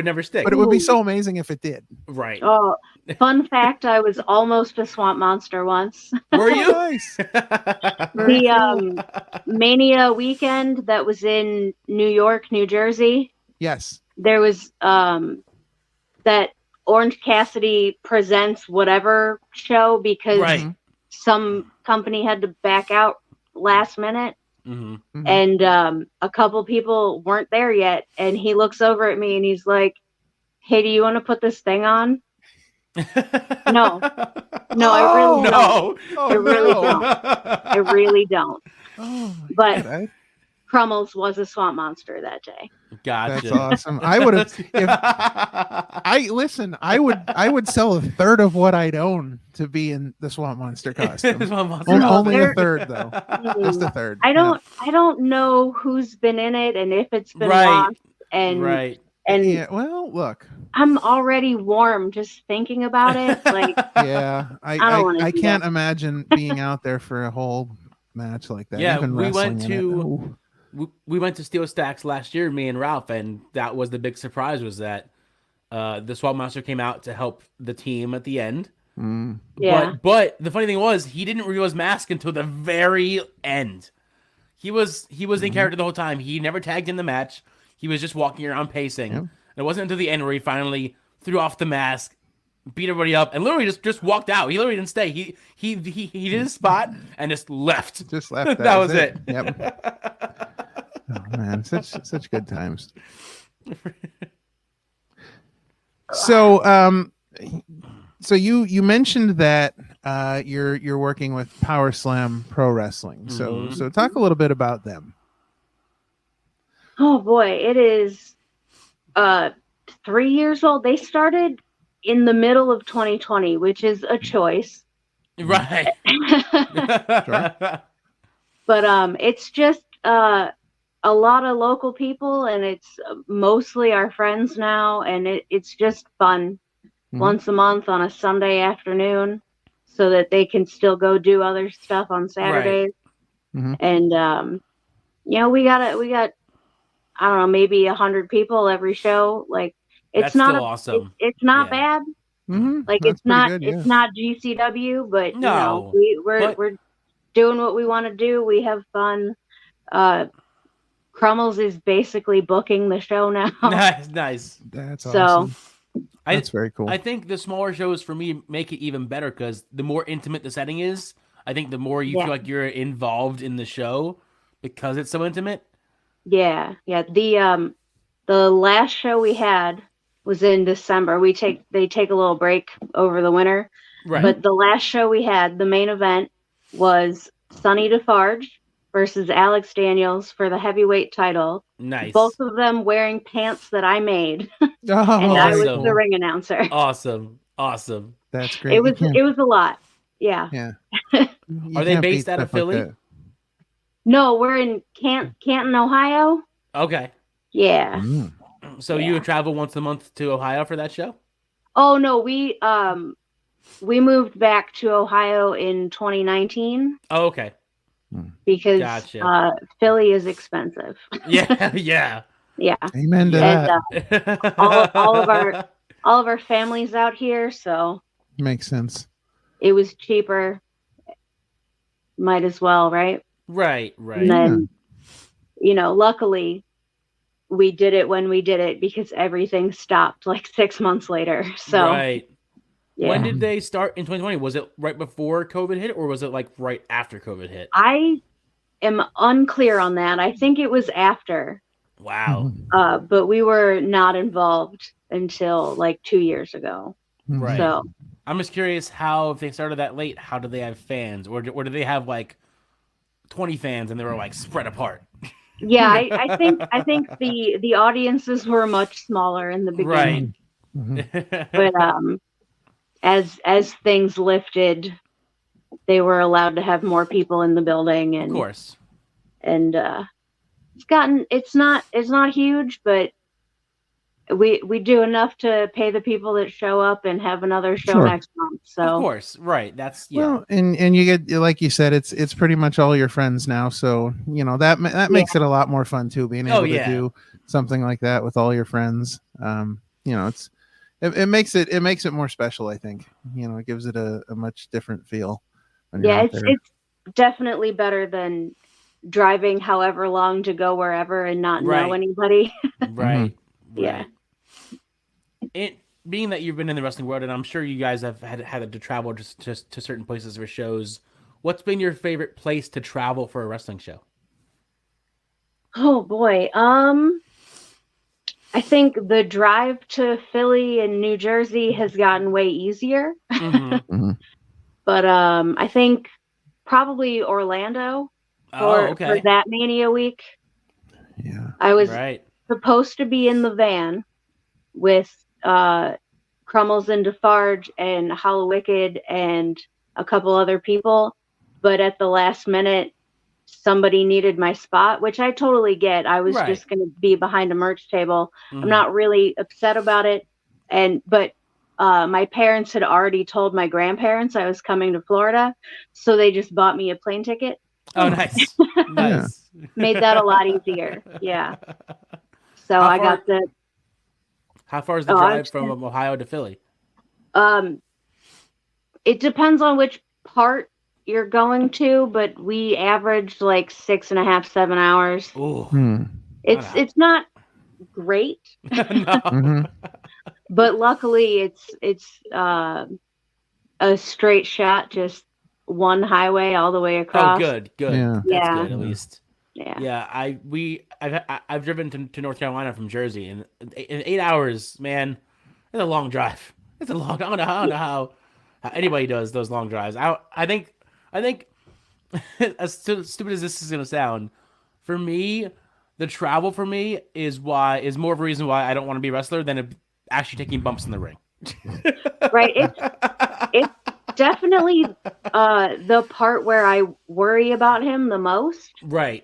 never stick. But it would be so amazing if it did. Right. Oh, fun fact: I was almost a Swamp Monster once. Were you? Nice. The Mania weekend that was in New York, New Jersey. Yes. There was that Orange Cassidy presents whatever show, because some company had to back out last minute. And a couple people weren't there yet, and he looks over at me and he's like, "Hey, do you want to put this thing on?" No, I really don't. I really don't. Oh, but Crummels was a Swamp Monster that day. Gotcha. That's awesome. I would have. I would sell a third of what I'd own to be in the Swamp Monster costume. Only a third, though. Just a third. I don't know who's been in it and if it's been lost. And well, look, I'm already warm just thinking about it. Like, I can't imagine being out there for a whole match like that. Yeah, Even we went to Steel Stacks last year, me and Ralph, and that was the big surprise, was that the Swamp Monster came out to help the team at the end. Yeah. But the funny thing was, he didn't reveal his mask until the very end. He was in character the whole time. He never tagged in the match. He was just walking around pacing. And it wasn't until the end where he finally threw off the mask, beat everybody up, and literally just walked out. He literally didn't stay. He did his spot and just left. Just left. That was it. Yep. Oh man, such good times. So you mentioned that you're working with Power Slam Pro Wrestling. So talk a little bit about them. Oh boy, it is 3 years old. They started in the middle of 2020, which is a choice. Right. Sure. But it's just a lot of local people, and it's mostly our friends now, and it's just fun once a month on a Sunday afternoon, so that they can still go do other stuff on Saturdays. And we got I don't know, maybe 100 people every show. Like, it's not awesome. It's not bad. Like, That's it's not good, it's not GCW, but No, we're doing what we want to do. We have fun. Crummels is basically booking the show now. Nice. That's awesome. That's very cool. I think the smaller shows for me make it even better, because the more intimate the setting is, I think the more you feel like you're involved in the show because it's so intimate. Yeah. The last show we had was in December. They take a little break over the winter. Right. But the last show we had, the main event, was Sonny Defarge versus Alex Daniels for the heavyweight title. Nice. Both of them wearing pants that I made, Oh, and I was awesome. the ring announcer. Awesome. That's great. It was a lot. Yeah. Yeah. Are they based out of Philly? Like no, we're in Canton, Ohio. Okay. Yeah. So you would travel once a month to Ohio for that show? Oh no, we moved back to Ohio in 2019. Oh, okay. Because gotcha. Philly is expensive. Yeah, yeah. Yeah. Amen to that. All of our families out here, so makes sense. It was cheaper. Might as well, right? Right. And then, luckily we did it when we did it because everything stopped like 6 months later. So right. Yeah. When did they start in 2020? Was it right before COVID hit, or was it like right after COVID hit? I am unclear on that. I think it was after. Wow. But we were not involved until like 2 years ago. Right. So I'm just curious how, if they started that late, how do they have fans, or do they have like 20 fans and they were like spread apart? Yeah, I think the audiences were much smaller in the beginning. Right. But as things lifted, they were allowed to have more people in the building, and of course. And it's not huge, but we do enough to pay the people that show up and have another show next month. So of course, right. That's well, and you get, like you said, it's pretty much all your friends now. So that makes it a lot more fun too, being able to do something like that with all your friends. It makes it more special. I think it gives it a much different feel. It's definitely better than driving however long to go wherever and not know anybody. Right. Yeah. It being that you've been in the wrestling world, and I'm sure you guys have had to travel just to certain places for shows. What's been your favorite place to travel for a wrestling show? Oh boy. I think the drive to Philly and New Jersey has gotten way easier. But I think probably Orlando for that Mania week. Yeah. I was supposed to be in the van with Crummels and Defarge and Hollow Wicked and a couple other people, but at the last minute somebody needed my spot, which I totally get. I was just going to be behind a merch table. I'm not really upset about it, but my parents had already told my grandparents I was coming to Florida, so they just bought me a plane ticket. Oh, nice. Nice. Made that a lot easier. Yeah. So I got the. How far is the drive from Ohio to Philly? It depends on which part you're going to, but we averaged like 6.5, 7 hours. Ooh. It's not great. But luckily it's a straight shot, just one highway all the way across. Oh, good. Yeah. That's good, at least. Yeah. I've driven to North Carolina from Jersey, and in 8 hours, man, it's a long drive. I don't know how anybody does those long drives. I think as stupid as this is gonna sound, for me, the travel for me is more of a reason why I don't want to be a wrestler than actually taking bumps in the ring. Right. It's definitely the part where I worry about him the most. Right.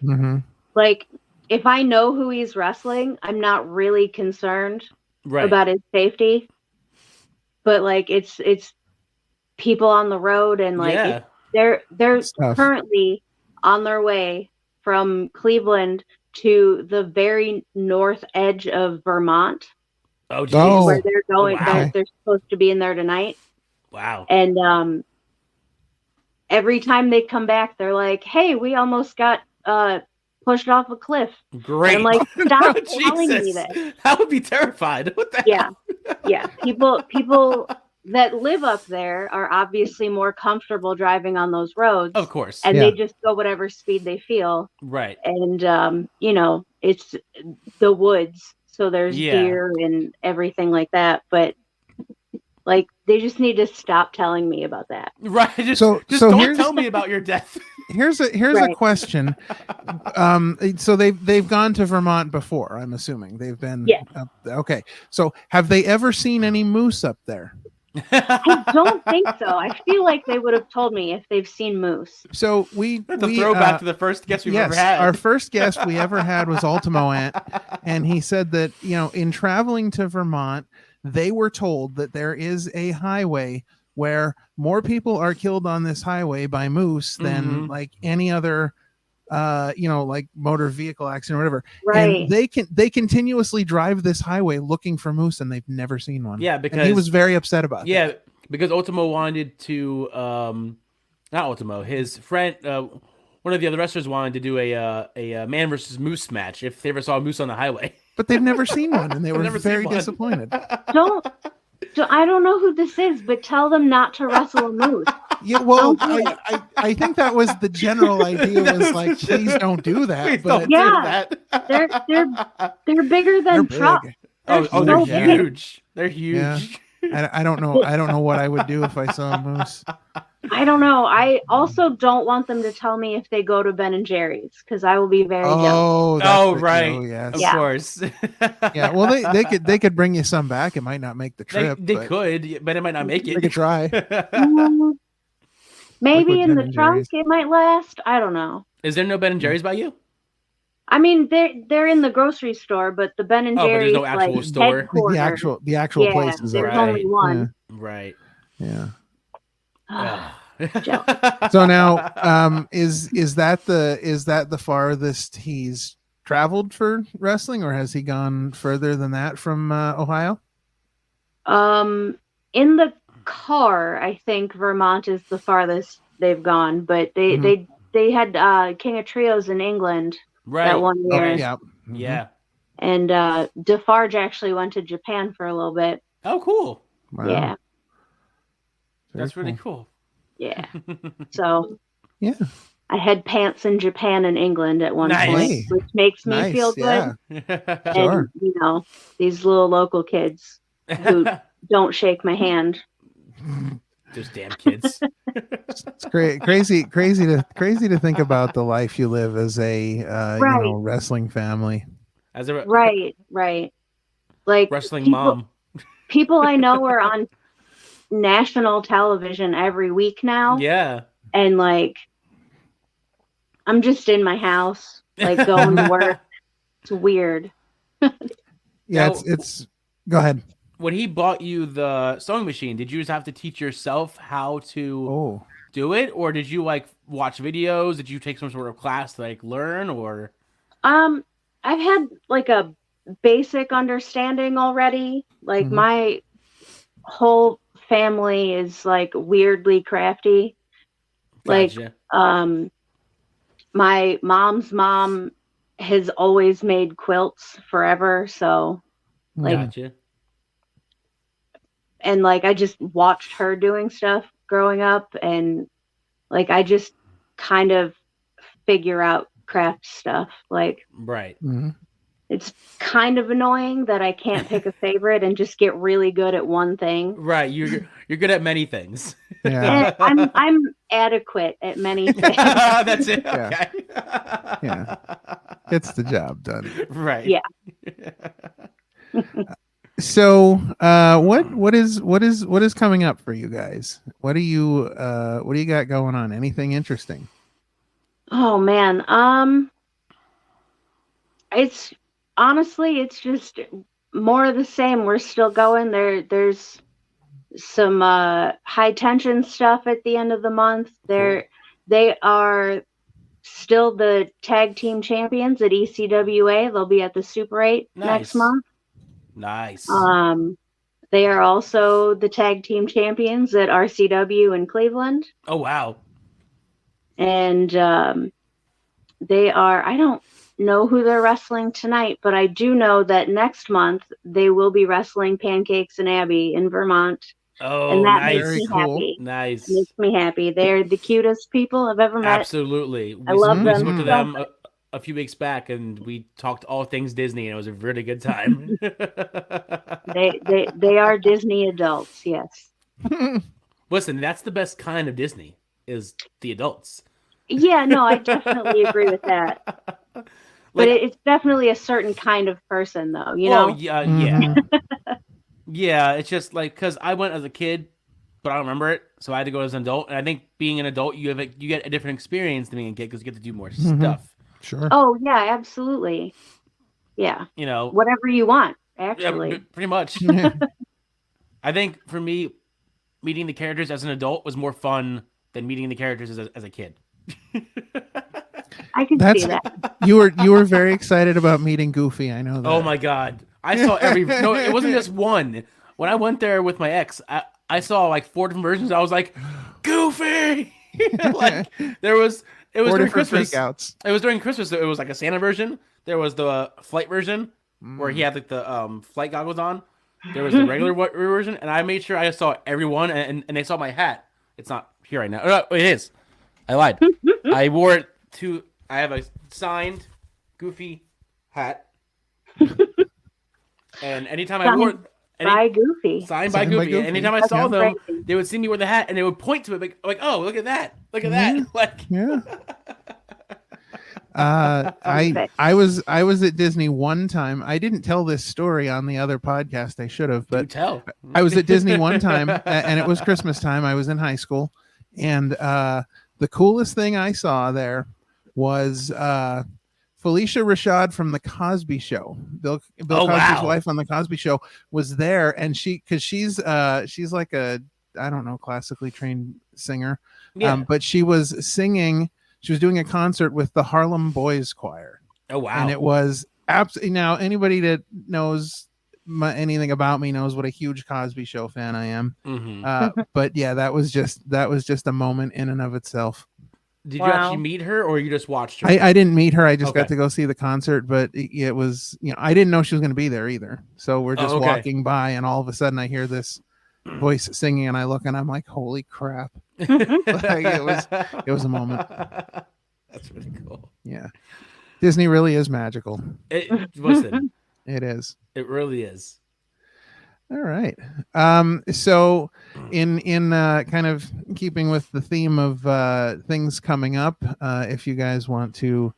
Like, if I know who he's wrestling, I'm not really concerned about his safety. But like, it's people on the road, and like they're currently on their way from Cleveland to the very north edge of Vermont. Oh, geez. Where they're going. Wow. They're supposed to be in there tonight. Wow. And every time they come back, they're like, "Hey, we almost got pushed off a cliff." Great. And I'm like, stop telling me this. I would be terrified. What the hell? Yeah. People that live up there are obviously more comfortable driving on those roads. Of course. And they just go whatever speed they feel. Right. And it's the woods, so there's deer and everything like that. But like, they just need to stop telling me about that. Right. Just don't tell me about your death. Here's a question. So they've gone to Vermont before, I'm assuming. They've been okay. So have they ever seen any moose up there? I don't think so. I feel like they would have told me if they've seen moose. So we throw back to the first guest we've ever had. Our first guest we ever had was Ultimo Ant, and he said that, you know, in traveling to Vermont, they were told that there is a highway where more people are killed on this highway by moose than like any other you know, like motor vehicle accident or whatever. Right. And they continuously drive this highway looking for moose, and they've never seen one. Yeah, because and he was very upset about that. Yeah, because Ultimo wanted to not Ultimo, his friend one of the other wrestlers wanted to do a man versus moose match if they ever saw a moose on the highway. But they've never seen one, and they were very disappointed. I don't know who this is, but tell them not to wrestle a moose. Yeah, well, I think that was the general idea. Was like, please don't do that. But they're bigger than trucks. They're huge. They're huge. Yeah. I don't know what I would do if I saw a moose. I don't know. I also don't want them to tell me if they go to Ben and Jerry's, because I will be very jealous. Right. Yes. Of course. Yeah. Well, they could bring you some back. It might not make the trip. They could, but it might not make it. They could try. Maybe in the trunk it might last. I don't know. Is there no Ben and Jerry's by you? I mean, they're in the grocery store, but the Ben and Jerry's, there's no actual store. The actual place is there's only one. Right. Yeah. Joke. So now, is that the farthest he's traveled for wrestling, or has he gone further than that from Ohio? In the car, I think Vermont is the farthest they've gone, but they had King of Trios in England that one year. Yeah. And Defarge actually went to Japan for a little bit. Oh, cool. Wow. Yeah. That's really cool. Yeah. So yeah, I had pants in Japan and England at one point, which makes me feel good. Yeah. And you know, these little local kids who don't shake my hand. Those damn kids. It's crazy to think about the life you live as a you know, wrestling family. As a right. Like wrestling mom. People I know are on national television every week now. Yeah. And like, I'm just in my house, like going to work. It's weird. Yeah, it's go ahead. When he bought you the sewing machine, did you just have to teach yourself how to do it, or did you like watch videos? Did you take some sort of class to like learn, or? I've had like a basic understanding already. Like my whole family is like weirdly crafty. Gotcha. Like my mom's mom has always made quilts forever, so like gotcha. And like I just watched her doing stuff growing up, and like I just kind of figure out craft stuff. Like right. It's kind of annoying that I can't pick a favorite and just get really good at one thing. Right, you're good at many things. Yeah, and I'm adequate at many things. That's it. Okay. Yeah, gets the job done. Right. Yeah. So, what is coming up for you guys? What do you got going on? Anything interesting? Oh man, it's just more of the same. We're still going there. There's some high tension stuff at the end of the month. They are still the tag team champions at ECWA. They'll be at the Super 8 next month. Nice. They are also the tag team champions at RCW in Cleveland. Oh wow. And they are, I don't know who they're wrestling tonight, but I do know that next month they will be wrestling Pancakes and Abby in Vermont. Oh, and that nice. makes me happy. Nice. It makes me happy. They're the cutest people I've ever met. Absolutely. I love them. We spoke to them a few weeks back, and we talked all things Disney, and it was a really good time. They are Disney adults, yes. Listen, that's the best kind of Disney is the adults. Yeah, no, I definitely agree with that. But it's definitely a certain kind of person, though. You know? Yeah, yeah. It's just like because I went as a kid, but I don't remember it, so I had to go as an adult. And I think being an adult, you get a different experience than being a kid because you get to do more stuff. Sure. Oh yeah, absolutely. Yeah. You know, whatever you want, actually. Yeah, pretty much. I think for me, meeting the characters as an adult was more fun than meeting the characters as a kid. I can see that. You were very excited about meeting Goofy. I know that. Oh my god, I saw no, it wasn't just one. When I went there with my ex, I saw like 4 different versions. I was like, Goofy. Like it was during Christmas. Freakouts. It was during Christmas. So it was like a Santa version. There was the flight version where he had like the flight goggles on. There was the regular version, and I made sure I saw everyone, and they saw my hat. It's not here right now. Oh, it is. I lied. I wore it to. I have a signed Goofy hat, and anytime I wore it, by Goofy. Signed by Goofy. Anytime I saw them, they would see me with the hat, and they would point to it, like, "Oh, look at that! Look at that!" Like, yeah. I was at Disney one time. I didn't tell this story on the other podcast. I should have, but I was at Disney one time, and it was Christmas time. I was in high school, and the coolest thing I saw there was Felicia Rashad from the Cosby Show. Bill Cosby's wife on the Cosby Show was there, and she's like a, I don't know, classically trained singer, but she was singing. She was doing a concert with the Harlem Boys Choir. Oh wow! And it was absolutely, now anybody that knows anything about me knows what a huge Cosby Show fan I am. Mm-hmm. But yeah, that was just a moment in and of itself. Did you actually meet her, or you just watched her? I didn't meet her. I just got to go see the concert, but it was, I didn't know she was going to be there either. So we're just walking by, and all of a sudden I hear this voice singing, and I look, and I'm like, holy crap. Like, it was a moment. That's really cool. Yeah. Disney really is magical. Listen, it is. It really is. All right. So in kind of keeping with the theme of things coming up, if you guys want to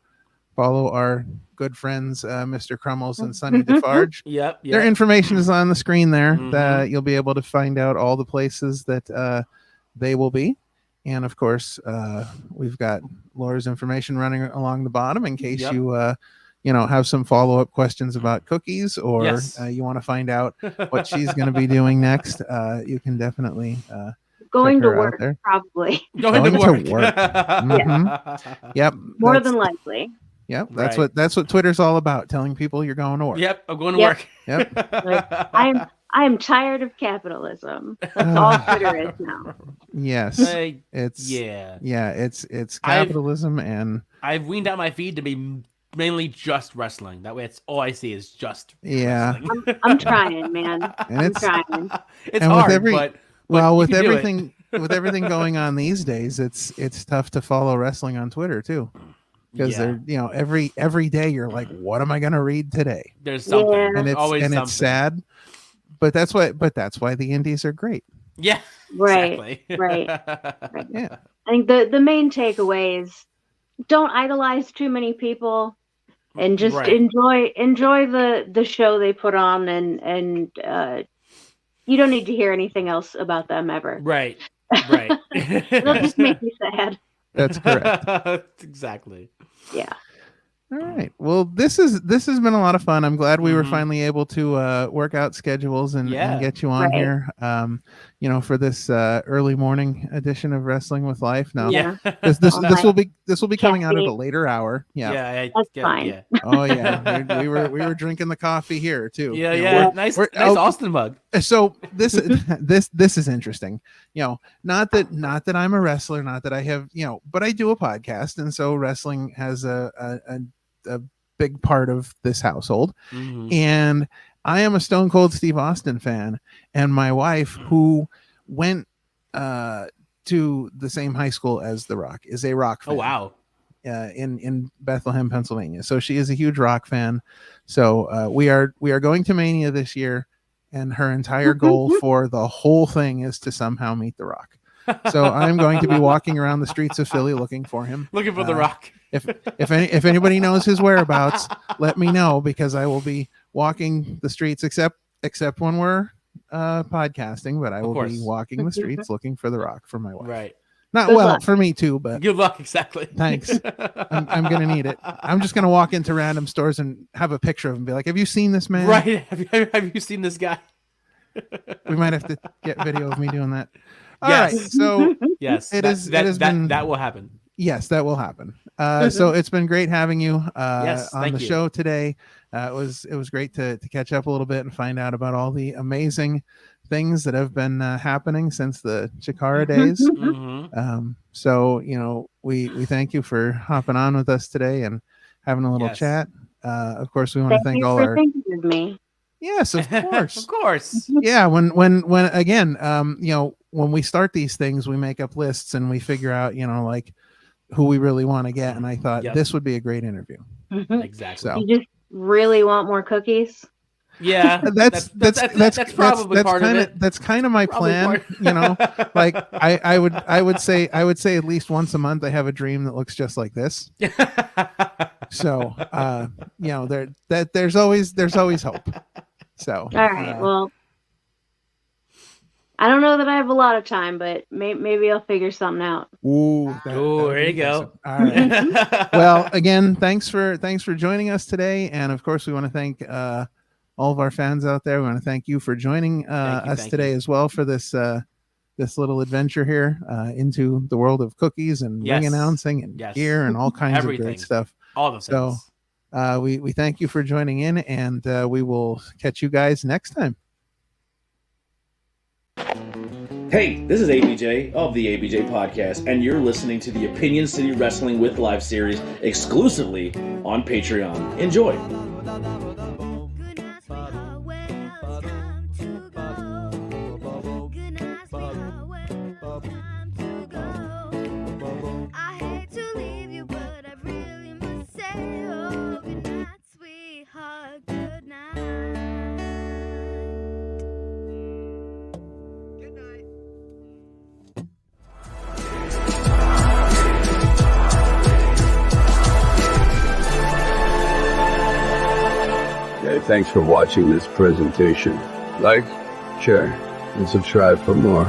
follow our good friends, Mr. Crummels and Sonny Defarge. Yep. Their information is on the screen there. That you'll be able to find out all the places that they will be. And of course, we've got Laura's information running along the bottom in case you have some follow-up questions about cookies, or you want to find out what she's going to be doing next. You can definitely going to work, probably. Going to work. Mm-hmm. Yep. More than likely. Yep. That's what Twitter's all about, telling people you're going to work. Yep. I'm going to work. Yep. Like, I am tired of capitalism. That's all Twitter is now. Yes. It's capitalism, and I've weaned out my feed to be mainly just wrestling. That way, it's all I see is just wrestling. I'm trying, man. I'm trying. It's hard, but with everything going on these days, it's tough to follow wrestling on Twitter too, because they're every day you're like, what am I going to read today? There's something, and it's sad, but that's why the indies are great. Yeah, right. Yeah, I think the main takeaway is don't idolize too many people, and just enjoy the show they put on, and you don't need to hear anything else about them ever. Right. They'll just make you sad. That's correct. Exactly. Yeah. All right. Well, this has been a lot of fun. I'm glad we were finally able to work out schedules and get you on here. For this early morning edition of Wrestling with Life. Now, this will be coming out at a later hour. Yeah. That's fine. Yeah. Oh yeah, we were drinking the coffee here too. Yeah. Nice Austin mug. So this is interesting. Not that I'm a wrestler, not that I have, but I do a podcast, and so wrestling has a big part of this household. And I am a Stone Cold Steve Austin fan, and my wife, who went to the same high school as The Rock, is a Rock fan. Oh wow. In Bethlehem, Pennsylvania. So she is a huge Rock fan. So we are going to Mania this year, and her entire goal for the whole thing is to somehow meet The Rock. So I'm going to be walking around the streets of Philly looking for him. Looking for The Rock. If anybody knows his whereabouts, let me know, because I will be walking the streets, except when we're podcasting, but I will be walking the streets looking for The Rock for my wife. Right. Not well for me too, but good luck. Exactly. Thanks. I'm gonna need it. I'm just gonna walk into random stores and have a picture of him and be like, "Have you seen this man? Right? Have you seen this guy?" We might have to get video of me doing that. All right. So yes, that will happen. Yes, that will happen. So it's been great having you on the show today. It was great to catch up a little bit and find out about all the amazing things that have been happening since the Chikara days. So we thank you for hopping on with us today and having a little chat. Of course, we want to thank all our. Thinking of me. Yes, of course, of course. Yeah, when again, when we start these things, we make up lists and we figure out, like who we really want to get. And I thought this would be a great interview. Exactly. So you just really want more cookies? Yeah, that's probably part of it. That's kind of my plan. Like I would say at least once a month I have a dream that looks just like this. So there's always hope. So all right, well, I don't know that I have a lot of time, but maybe I'll figure something out. There you go. All right. Well, again, thanks for joining us today, and of course we want to thank all of our fans out there. We want to thank you for joining us today as well for this little adventure here into the world of cookies and ring announcing and gear and all kinds of great stuff. All the things. So we thank you for joining in, and we will catch you guys next time. Hey, this is ABJ of the ABJ Podcast, and you're listening to the Opinion City Wrestling with Live series exclusively on Patreon. Enjoy. Thanks for watching this presentation. Like, share, and subscribe for more.